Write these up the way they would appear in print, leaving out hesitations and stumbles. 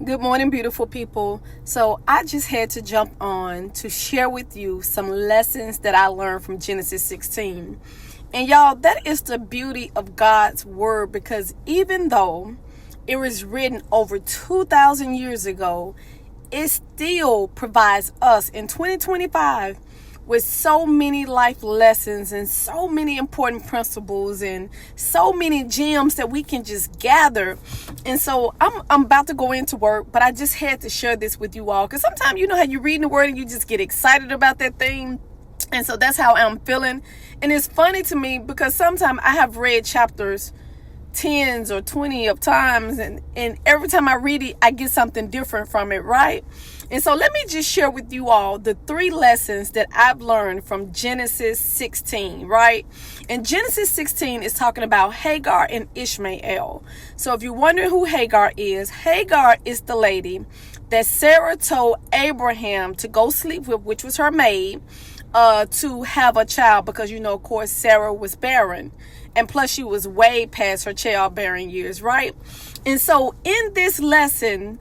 Good morning, beautiful people. So I just had to jump on to share with you some lessons that I learned from Genesis 16. And y'all, that is the beauty of God's word, because even though it was written over 2,000 years ago, it still provides us in 2025 with so many life lessons and so many important principles and so many gems that we can just gather. And so I'm about to go into work, but I just had to share this with you all, because sometimes you know how you're reading the word and you just get excited about that thing. And so that's how I'm feeling. And it's funny to me because sometimes I have read chapters 10s or 20 of times, and every time I read it, I get something different from it, right? And so let me just share with you all the 3 lessons that I've learned from Genesis 16, right? And Genesis 16 is talking about Hagar and Ishmael. So if you're wondering who Hagar is the lady that Sarah told Abraham to go sleep with, which was her maid, to have a child, because, of course, Sarah was barren. And plus, she was way past her childbearing years, right? And so in this lesson,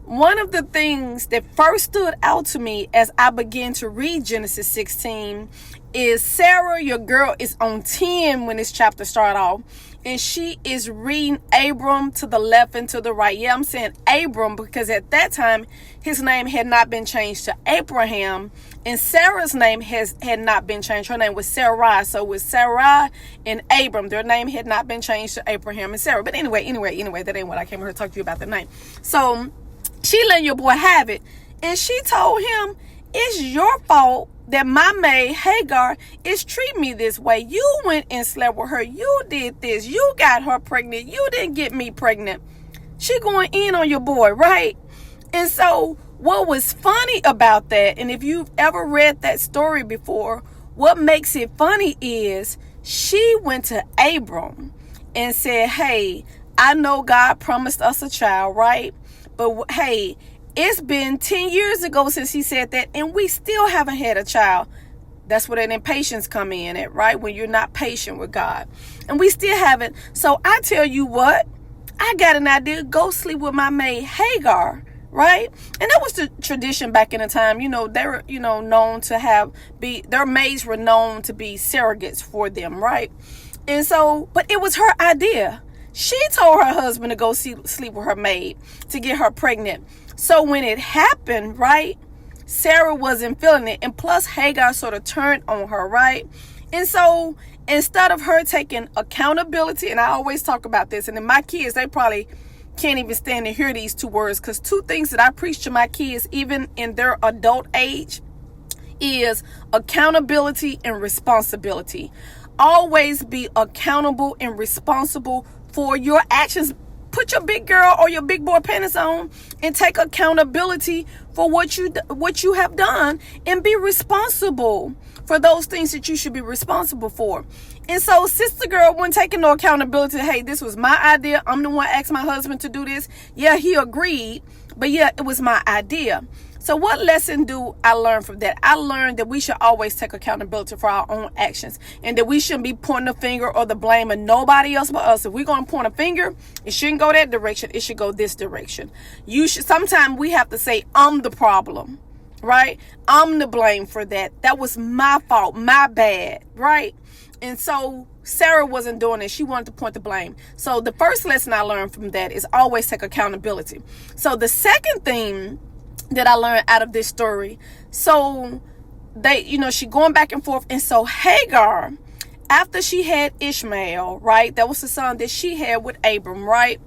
one of the things that first stood out to me as I began to read Genesis 16 is Sarah, your girl, is on 10 when this chapter started off. And she is reading Abram to the left and to the right. Yeah, I'm saying Abram because at that time, his name had not been changed to Abraham. And Sarah's name had not been changed. Her name was Sarai. So it was Sarai and Abram. Their name had not been changed to Abraham and Sarah. But anyway, that ain't what I came here to talk to you about tonight. So she let your boy have it. And she told him, it's your fault that my maid Hagar is treating me this way. You went and slept with her. You did this. You got her pregnant. You didn't get me pregnant. She going in on your boy, right? And so what was funny about that, and if you've ever read that story before, what makes it funny is she went to Abram and said, hey, I know God promised us a child, right? But hey, it's been 10 years ago since he said that, and we still haven't had a child. That's where that impatience come in at, right? When you're not patient with God. And we still haven't. So I tell you what, I got an idea. Go sleep with my maid Hagar, right? And that was the tradition back in the time. They were, known to their maids were known to be surrogates for them, right? And so, but it was her idea. She told her husband to go sleep with her maid to get her pregnant. So when it happened, right, Sarah wasn't feeling it. And plus, Hagar sort of turned on her, right? And so instead of her taking accountability, and I always talk about this, and then my kids, they probably can't even stand to hear these 2 words, because 2 things that I preach to my kids, even in their adult age, is accountability and responsibility. Always be accountable and responsible for your actions. Put your big girl or your big boy panties on and take accountability for what you have done, and be responsible for those things that you should be responsible for. And so sister girl wasn't taking no accountability. Hey, this was my idea. I'm the one asked my husband to do this. Yeah, he agreed, but yeah, it was my idea. So what lesson do I learn from that? I learned that we should always take accountability for our own actions, and that we shouldn't be pointing the finger or the blame of nobody else but us. If we're going to point a finger, it shouldn't go that direction. It should go this direction. Sometimes we have to say, I'm the problem, right? I'm to blame for that. That was my fault, my bad, right? And so Sarah wasn't doing it. She wanted to point the blame. So the first lesson I learned from that is always take accountability. So the second thing that I learned out of this story, so she going back and forth. And so Hagar, after she had Ishmael, right, that was the son that she had with Abram, right,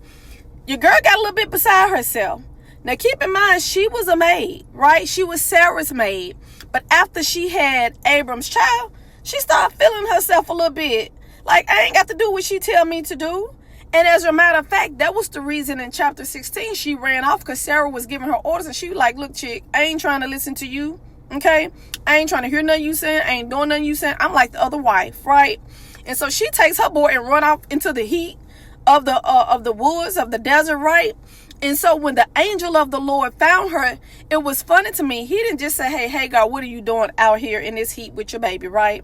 your girl got a little bit beside herself. Now keep in mind, she was a maid, right? She was Sarah's maid. But after she had Abram's child, she started feeling herself a little bit like, I ain't got to do what she tell me to do. And as a matter of fact, that was the reason in chapter 16 she ran off, because Sarah was giving her orders, and she was like, look, chick, I ain't trying to listen to you, okay? I ain't trying to hear nothing you saying. I ain't doing nothing you saying. I'm like the other wife, right? And so she takes her boy and run off into the heat of the woods, of the desert, right? And so when the angel of the Lord found her, it was funny to me. He didn't just say, hey, Hagar, what are you doing out here in this heat with your baby, right?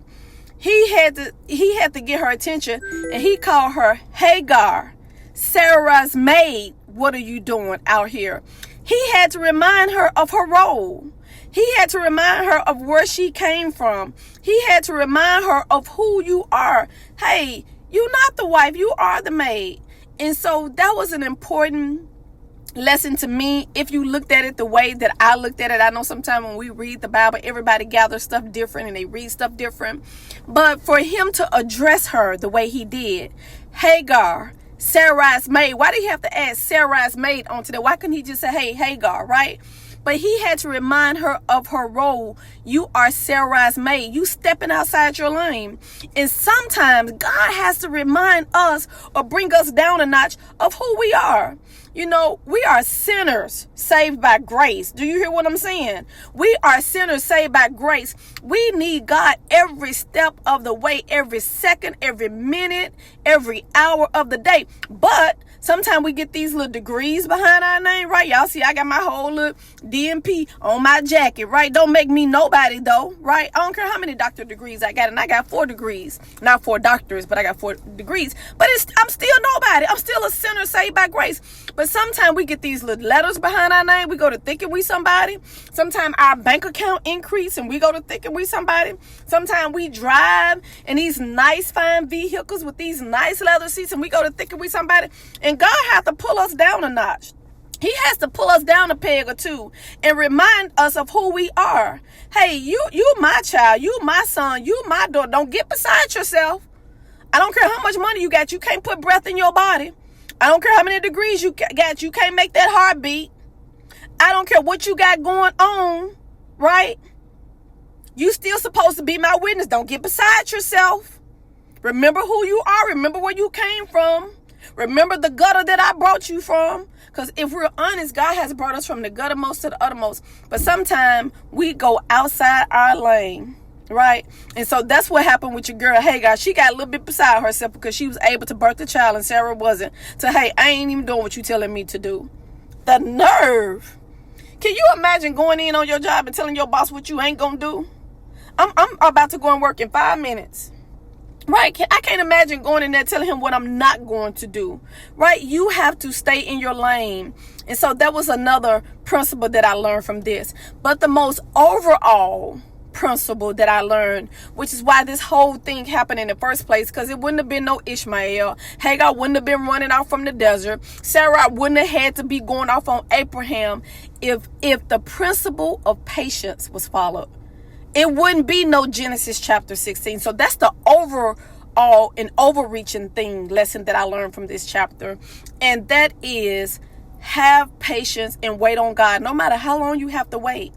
He had to get her attention, and he called her Hagar, Sarah's maid, what are you doing out here? He had to remind her of her role. He had to remind her of where she came from. He had to remind her of who you are. Hey, you're not the wife, you are the maid. And so that was an important lesson to me. If you looked at it the way that I looked at it, I know sometimes when we read the Bible, everybody gathers stuff different and they read stuff different. But for him to address her the way he did, Hagar, Sarai's maid, why did he have to add Sarai's maid onto that? Why couldn't he just say, hey, Hagar, right? But he had to remind her of her role. You are Sarai's maid. You stepping outside your lane. And sometimes God has to remind us or bring us down a notch of who we are. You know, we are sinners saved by grace. Do you hear what I'm saying? We are sinners saved by grace. We need God every step of the way, every second, every minute, every hour of the day. But sometimes we get these little degrees behind our name, right? Y'all see, I got my whole little DMP on my jacket, right? Don't make me nobody, though, right? I don't care how many doctor degrees I got, and I got 4 degrees. Not 4 doctors, but I got 4 degrees. But I'm still nobody. I'm still a sinner saved by grace. But sometimes we get these little letters behind our name. We go to thinking we somebody. Sometimes our bank account increase, and we go to thinking we somebody. Sometimes we drive in these nice, fine vehicles with these nice leather seats, and we go to thinking we somebody. And God has to pull us down a notch. He has to pull us down a peg or two and remind us of who we are. Hey, you my child, you my son, you my daughter. Don't get beside yourself. I don't care how much money you got. You can't put breath in your body. I don't care how many degrees you got. You can't make that heart beat. I don't care what you got going on, right? You still supposed to be my witness. Don't get beside yourself. Remember who you are. Remember where you came from. Remember the gutter that I brought you from. Because if we're honest, God has brought us from the guttermost to the uttermost. But sometimes we go outside our lane, right? And so that's what happened with your girl Hagar. She got a little bit beside herself because she was able to birth the child and Sarah wasn't. So, hey, I ain't even doing what you telling me to do. The nerve. Can you imagine going in on your job and telling your boss what you ain't going to do? I'm about to go and work in 5 minutes. Right? I can't imagine going in there telling him what I'm not going to do. Right? You have to stay in your lane. And so that was another principle that I learned from this. But the most overall principle that I learned, which is why this whole thing happened in the first place, because it wouldn't have been no Ishmael. Hagar wouldn't have been running off from the desert. Sarah wouldn't have had to be going off on Abraham if the principle of patience was followed. It wouldn't be no Genesis chapter 16. So that's the overall and overreaching lesson that I learned from this chapter. And that is, have patience and wait on God, no matter how long you have to wait.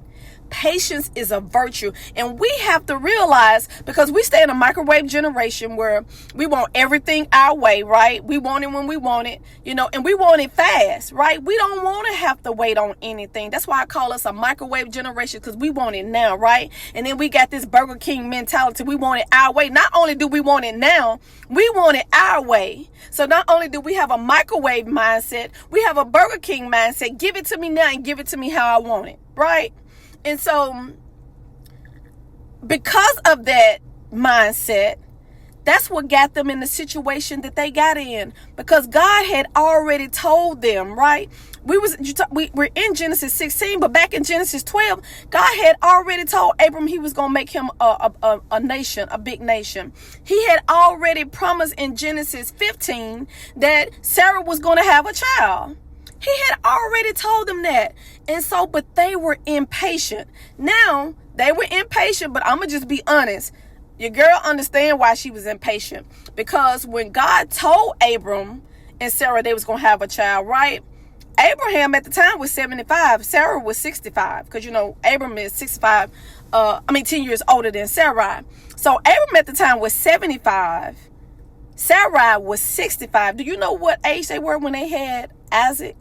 Patience is a virtue, and we have to realize, because we stay in a microwave generation where we want everything our way, right? We want it when we want it, and we want it fast, right? We don't want to have to wait on anything. That's why I call us a microwave generation, because we want it now, right? And then we got this Burger King mentality. We want it our way. Not only do we want it now, we want it our way. So not only do we have a microwave mindset, we have a Burger King mindset. Give it to me now and give it to me how I want it, right? And so, because of that mindset, that's what got them in the situation that they got in. Because God had already told them, right? We're in Genesis 16, but back in Genesis 12, God had already told Abram he was going to make him a nation, a big nation. He had already promised in Genesis 15 that Sarah was going to have a child. He had already told them that. And so, but they were impatient. Now, they were impatient, but I'm going to just be honest. Your girl understand why she was impatient. Because when God told Abram and Sarah they was going to have a child, right? Abraham at the time was 75. Sarah was 65. Because, Abram is 10 years older than Sarai. So, Abram at the time was 75. Sarai was 65. Do you know what age they were when they had Isaac?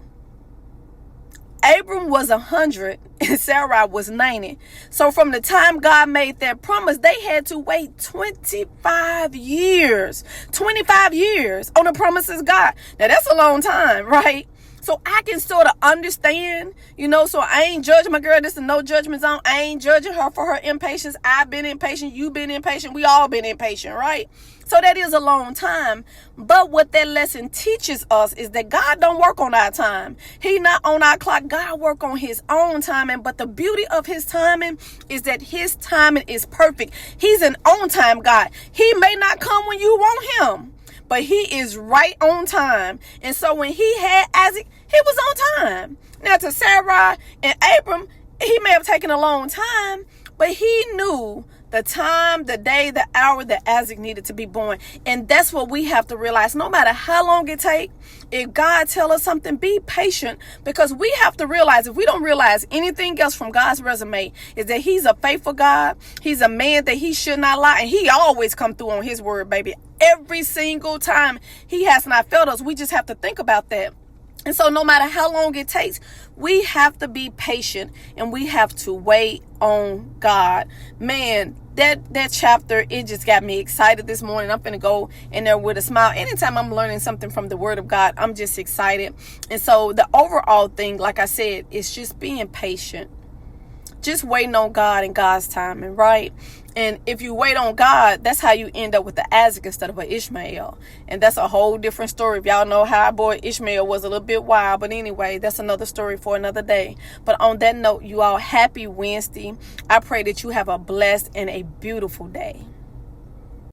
Abram was 100 and Sarai was 90. So from the time God made that promise, they had to wait 25 years. 25 years on the promises of God. Now that's a long time, right? so I can sort of understand, so I ain't judging my girl. This is no judgment zone. I ain't judging her for her impatience. I've been impatient. You've been impatient. We all been impatient, right? So that is a long time. But what that lesson teaches us is that God don't work on our time. He not on our clock. God work on his own timing. But the beauty of his timing is that his timing is perfect. He's an on-time God. He may not come when you want him, but he is right on time. And so when he had Isaac, he was on time. Now to Sarai and Abram, he may have taken a long time, but he knew the time, the day, the hour that Isaac needed to be born. And that's what we have to realize. No matter how long it takes, if God tell us something, be patient, because we have to realize, if we don't realize anything else from God's resume, is that he's a faithful God. He's a man that he should not lie. And he always come through on his word, baby. Every single time he has not failed us. We just have to think about that. And so no matter how long it takes, we have to be patient and we have to wait on God. Man, that chapter, it just got me excited this morning. I'm finna go in there with a smile. Anytime I'm learning something from the word of God, I'm just excited. And so the overall thing, like I said, is just being patient. Just waiting on God and God's timing, right? And if you wait on God, that's how you end up with the Isaac instead of an Ishmael. And that's a whole different story. If y'all know how our boy Ishmael was a little bit wild. But anyway, that's another story for another day. But on that note, you all, happy Wednesday. I pray that you have a blessed and a beautiful day.